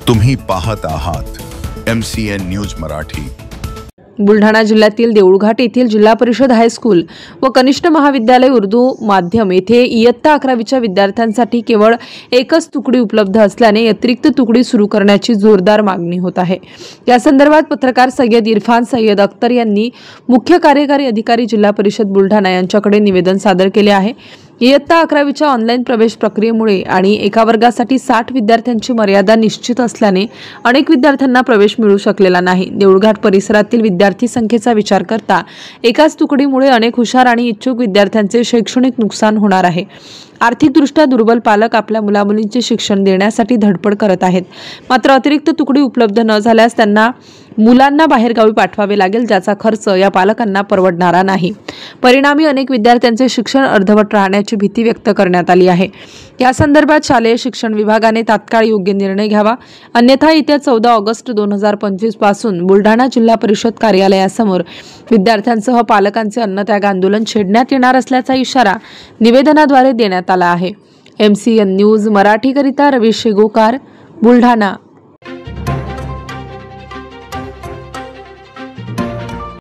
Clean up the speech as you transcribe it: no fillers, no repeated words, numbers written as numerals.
तुम्ही पाहत आहात MCN न्यूज मराठी। बुलढाणा जिल्ह्यातील देऊळघाट येथील जिल्हा परिषद हायस्कूल व कनिष्ठ महाविद्यालय उर्दू माध्यम येथे इयत्ता 11वीच्या विद्यार्थ्यांसाठी केवळ एकच तुकडी उपलब्ध असल्याने अतिरिक्त तुकडी सुरू करण्याची जोरदार मागणी होत आहे। या संदर्भात पत्रकार सय्यद इरफान सय्यद अख्तर यांनी मुख्य कार्यकारी अधिकारी जिल्हा परिषद बुलढाणा यांच्याकडे निवेदन सादर केले आहे। इयत्ता 11वीच्या ऑनलाईन प्रवेश प्रक्रियेमुळे आणि एका वर्गासाठी 60 विद्यार्थ्यांची मर्यादा निश्चित असल्याने अनेक विद्यार्थ्यांना प्रवेश मिळू शकलेला नाही। देऊळघाट परिसरातील विद्यार्थी संख्येचा विचार करता एकाच तुकडीमुळे अनेक हुशार आणि इच्छुक विद्यार्थ्यांचे शैक्षणिक नुकसान होणार आहे। आर्थिकदृष्ट्या दुर्बल पालक आपल्या मुलामुलींचे शिक्षण देण्यासाठी धडपड करत आहेत, मात्र अतिरिक्त तुकडी उपलब्ध न झाल्यास त्यांना मुलांना बाहेरगावी पाठवावे लागेल, ज्याचा खर्च या पालकांना परवडणारा नाही। परिणामी अनेक विद्यार्थ्यांचे शिक्षण अर्धवट राहण्याची भीती व्यक्त करण्यात आली आहे। या संदर्भात शालेय शिक्षण विभागाने तात्काळ योग्य निर्णय घ्यावा, अन्यथा येत्या 14 ऑगस्ट 2025 पासून बुलढाणा जिल्हा परिषद कार्यालयासमोर विद्यार्थ्यांसह पालकांचे अन्नत्याग आंदोलन छेडण्यात येणार असल्याचा इशारा निवेदनाद्वारे देण्यात आला आहे। MCN न्यूज मराठी करिता रवी शेगोकार, बुलढाणा।